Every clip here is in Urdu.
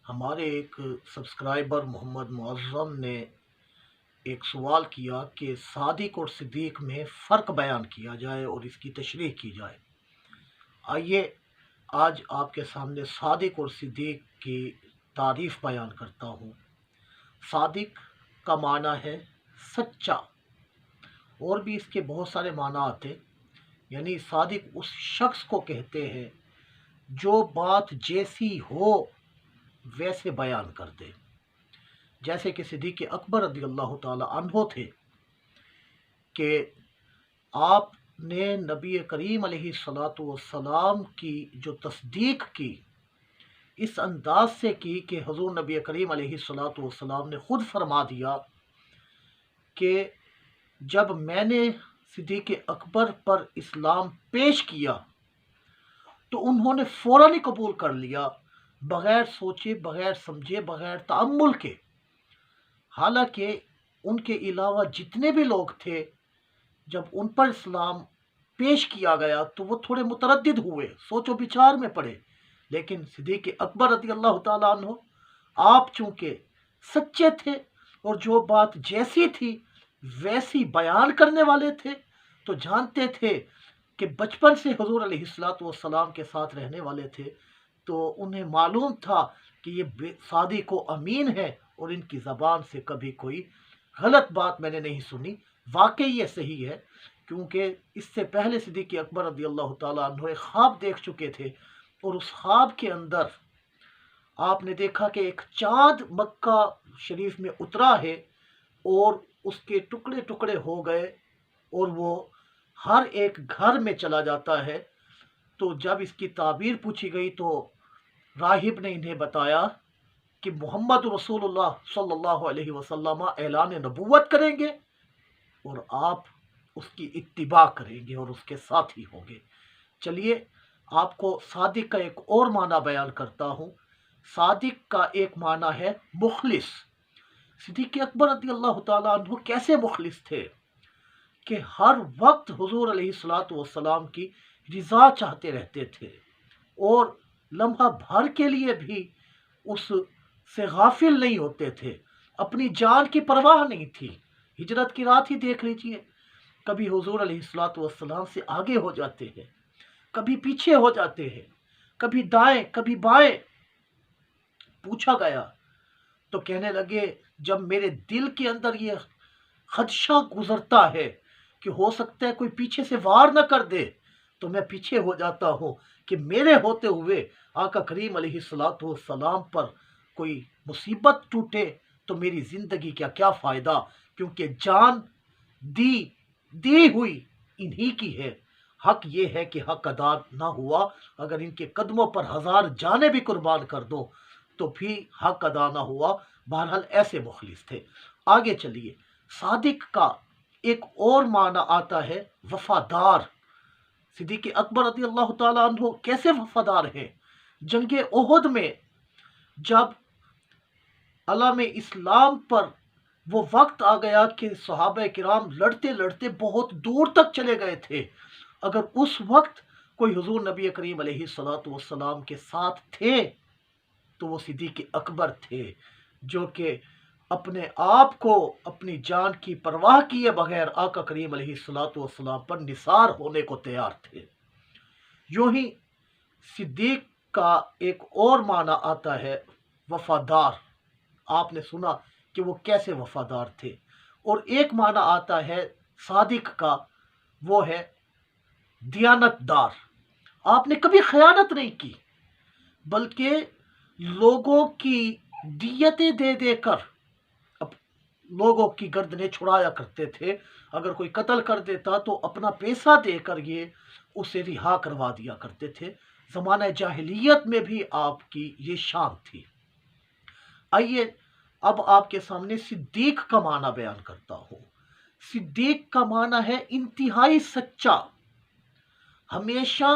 ہمارے ایک سبسکرائبر محمد معظم نے ایک سوال کیا کہ صادق اور صدیق میں فرق بیان کیا جائے اور اس کی تشریح کی جائے۔ آئیے آج آپ کے سامنے صادق اور صدیق کی تعریف بیان کرتا ہوں۔ صادق کا معنی ہے سچا، اور بھی اس کے بہت سارے معنی آتے، یعنی صادق اس شخص کو کہتے ہیں جو بات جیسی ہو ویسے بیان کر دے، جیسے کہ صدیق اکبر رضی اللہ تعالی عنہ تھے کہ آپ نے نبی کریم علیہ السلام کی جو تصدیق کی اس انداز سے کی کہ حضور نبی کریم علیہ السلام نے خود فرما دیا کہ جب میں نے صدیق اکبر پر اسلام پیش کیا تو انہوں نے فوراً ہی قبول کر لیا، بغیر سوچے، بغیر سمجھے، بغیر تأمل کے۔ حالانکہ ان کے علاوہ جتنے بھی لوگ تھے جب ان پر اسلام پیش کیا گیا تو وہ تھوڑے متردد ہوئے، سوچ و بچار میں پڑے، لیکن صدیق اکبر رضی اللہ تعالیٰ عنہ آپ چونکہ سچے تھے اور جو بات جیسی تھی ویسی بیان کرنے والے تھے، تو جانتے تھے کہ بچپن سے حضور علیہ السلام کے ساتھ رہنے والے تھے، تو انہیں معلوم تھا کہ یہ صادق و امین ہے اور ان کی زبان سے کبھی کوئی غلط بات میں نے نہیں سنی۔ واقعی یہ صحیح ہے، کیونکہ اس سے پہلے صدیق اکبر رضی اللہ تعالیٰ عنہ ایک خواب دیکھ چکے تھے، اور اس خواب کے اندر آپ نے دیکھا کہ ایک چاند مکہ شریف میں اترا ہے اور اس کے ٹکڑے ٹکڑے ہو گئے اور وہ ہر ایک گھر میں چلا جاتا ہے۔ تو جب اس کی تعبیر پوچھی گئی تو راہب نے انہیں بتایا کہ محمد رسول اللہ صلی اللہ علیہ وسلم اعلان نبوت کریں گے اور آپ اس کی اتباع کریں گے اور اس کے ساتھی ہوں گے۔ چلیے آپ کو صادق کا ایک اور معنی بیان کرتا ہوں۔ صادق کا ایک معنی ہے مخلص۔ صدیق اکبر رضی اللہ تعالیٰ عنہ کیسے مخلص تھے کہ ہر وقت حضور علیہ السلام کی رضا چاہتے رہتے تھے اور لمحہ بھر کے لیے بھی اس سے غافل نہیں ہوتے تھے، اپنی جان کی پرواہ نہیں تھی۔ ہجرت کی رات ہی دیکھ لیجئے، کبھی حضور علیہ السلام سے آگے ہو جاتے ہیں، کبھی پیچھے ہو جاتے ہیں، کبھی دائیں کبھی بائیں۔ پوچھا گیا تو کہنے لگے جب میرے دل کے اندر یہ خدشہ گزرتا ہے کہ ہو سکتا ہے کوئی پیچھے سے وار نہ کر دے تو میں پیچھے ہو جاتا ہوں کہ میرے ہوتے ہوئے آقا کریم علیہ السلام پر کوئی مصیبت ٹوٹے تو میری زندگی کا کیا فائدہ، کیونکہ جان دی ہوئی انہی کی ہے۔ حق یہ ہے کہ حق ادا نہ ہوا، اگر ان کے قدموں پر ہزار جانیں بھی قربان کر دو تو بھی حق ادا نہ ہوا۔ بہرحال ایسے مخلص تھے۔ آگے چلیے، صادق کا ایک اور معنی آتا ہے وفادار۔ صدیق اکبر رضی اللہ تعالیٰ عنہ کیسے وفادار ہیں؟ جنگ احد میں جب علم اسلام پر وہ وقت آ گیا کہ صحابہ کرام لڑتے لڑتے بہت دور تک چلے گئے تھے، اگر اس وقت کوئی حضور نبی کریم علیہ السلام کے ساتھ تھے تو وہ صدیق اکبر تھے، جو کہ اپنے آپ کو اپنی جان کی پرواہ کیے بغیر آقا کریم علیہ السلام پر نثار ہونے کو تیار تھے۔ یوں ہی صدیق کا ایک اور معنی آتا ہے وفادار۔ آپ نے سنا کہ وہ کیسے وفادار تھے۔ اور ایک معنی آتا ہے صادق کا، وہ ہے دیانت دار۔ آپ نے کبھی خیانت نہیں کی، بلکہ لوگوں کی دیتیں دے دے کر لوگوں کی گردنیں چھڑایا کرتے تھے۔ اگر کوئی قتل کر دیتا تو اپنا پیسہ دے کر یہ اسے رہا کروا دیا کرتے تھے۔ زمانہ جاہلیت میں بھی آپ کی یہ شان تھی۔ آئیے اب آپ کے سامنے صدیق کا معنی بیان کرتا ہوں۔ صدیق کا معنی ہے انتہائی سچا، ہمیشہ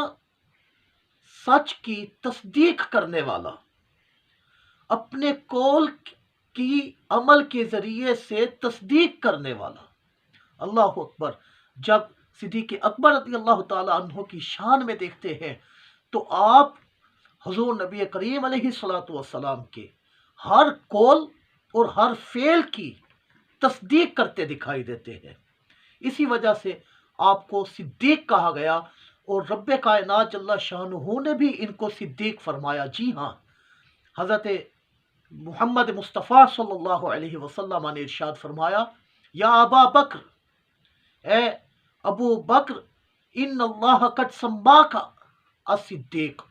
سچ کی تصدیق کرنے والا، اپنے قول کی عمل کے ذریعے سے تصدیق کرنے والا۔ اللہ اکبر! جب صدیق اکبر رضی اللہ تعالیٰ عنہ کی شان میں دیکھتے ہیں تو آپ حضور نبی کریم علیہ السلام کے ہر قول اور ہر فعل کی تصدیق کرتے دکھائی دیتے ہیں۔ اسی وجہ سے آپ کو صدیق کہا گیا، اور رب کائنات جل شانہ نے بھی ان کو صدیق فرمایا۔ جی ہاں، حضرت محمد مصطفیٰ صلی اللہ علیہ وسلم نے ارشاد فرمایا، یا ابا بکر، اے ابو بکر، ان اللہ قد سماک الصدیق،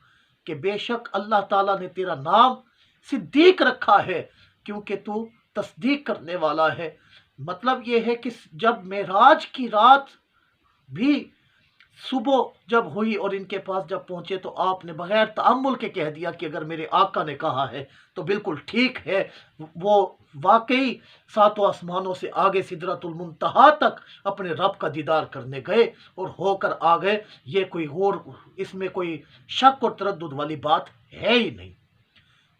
کہ بے شک اللہ تعالیٰ نے تیرا نام صدیق رکھا ہے کیونکہ تو تصدیق کرنے والا ہے۔ مطلب یہ ہے کہ جب معراج کی رات بھی صبح جب ہوئی اور ان کے پاس جب پہنچے تو آپ نے بغیر تأمل کے کہہ دیا کہ اگر میرے آقا نے کہا ہے تو بالکل ٹھیک ہے۔ وہ واقعی ساتوں آسمانوں سے آگے سدرۃ المنتہا تک اپنے رب کا دیدار کرنے گئے اور ہو کر آ گئے۔ یہ کوئی غور، اس میں کوئی شک اور تردد والی بات ہے ہی نہیں۔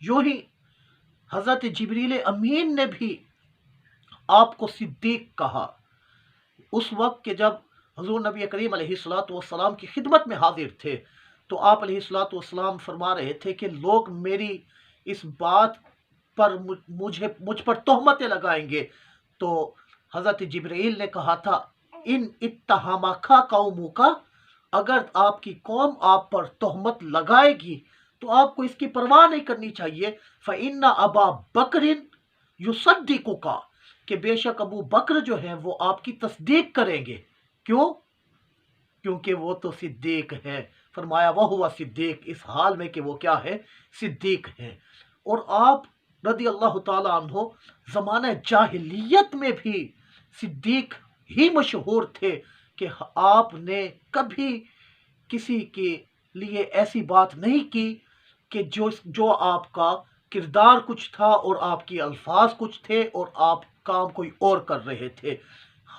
یوں ہی حضرت جبریل امین نے بھی آپ کو صدیق کہا اس وقت کہ جب حضور نبی کریم علیہ السلام کی خدمت میں حاضر تھے، تو آپ علیہ السلام فرما رہے تھے کہ لوگ میری اس بات پر مجھ پر تہمتیں لگائیں گے، تو حضرت جبرائیل نے کہا تھا، ان اتہمک قومک، اگر آپ کی قوم آپ پر تہمت لگائے گی تو آپ کو اس کی پرواہ نہیں کرنی چاہیے۔ فإن ابا بکر یصدقک، کہ بے شک ابو بکر جو ہیں وہ آپ کی تصدیق کریں گے۔ کیوں؟ کیونکہ وہ تو صدیق ہے۔ فرمایا وہو صدیق، اس حال میں کہ وہ کیا ہے؟ صدیق ہے۔ اور آپ رضی اللہ تعالیٰ عنہ زمانہ جاہلیت میں بھی صدیق ہی مشہور تھے کہ آپ نے کبھی کسی کے لیے ایسی بات نہیں کی کہ جو آپ کا کردار کچھ تھا اور آپ کی الفاظ کچھ تھے اور آپ کام کوئی اور کر رہے تھے۔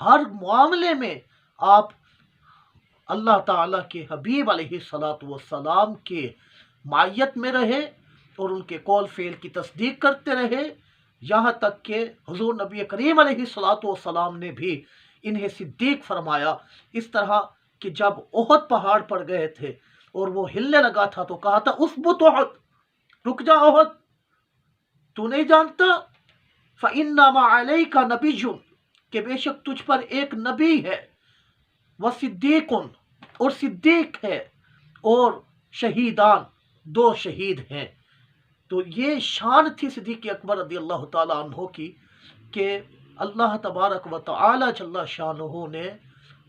ہر معاملے میں آپ اللہ تعالیٰ کے حبیب علیہ السلام کے معیت میں رہے اور ان کے قول فعل کی تصدیق کرتے رہے، یہاں تک کہ حضور نبی کریم علیہ السلام نے بھی انہیں صدیق فرمایا۔ اس طرح کہ جب احد پہاڑ پر گئے تھے اور وہ ہلنے لگا تھا تو کہا تھا اثبت احد، رک جا احد، تو نہیں جانتا؟ فإنما علیک نبی، کہ بے شک تجھ پر ایک نبی ہے، وصدیق، اور صدیق ہے، اور شہیدان، دو شہید ہیں۔ تو یہ شان تھی صدیق اکبر رضی اللہ تعالیٰ عنہ کی کہ اللہ تبارک و تعالی جل شانہ نے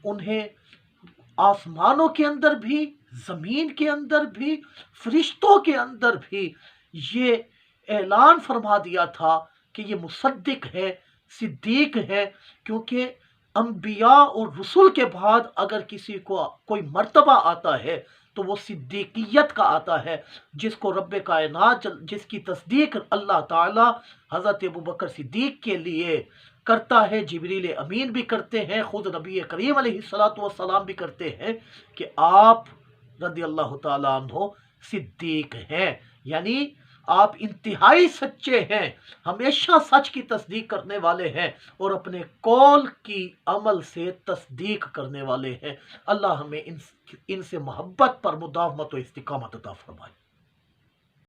انہیں آسمانوں کے اندر بھی، زمین کے اندر بھی، فرشتوں کے اندر بھی یہ اعلان فرما دیا تھا کہ یہ مصدق ہے، صدیق ہے۔ کیونکہ انبیاء اور رسول کے بعد اگر کسی کو کوئی مرتبہ آتا ہے تو وہ صدیقیت کا آتا ہے، جس کو رب کائنات جس کی تصدیق اللہ تعالی حضرت ابوبکر صدیق کے لیے کرتا ہے، جبریل امین بھی کرتے ہیں، خود نبی کریم علیہ السلام بھی کرتے ہیں کہ آپ رضی اللہ تعالیٰ عنہ صدیق ہیں، یعنی آپ انتہائی سچے ہیں، ہمیشہ سچ کی تصدیق کرنے والے ہیں اور اپنے قول کی عمل سے تصدیق کرنے والے ہیں۔ اللہ ہمیں ان سے محبت پر مداومت و استقامت عطا فرمائے۔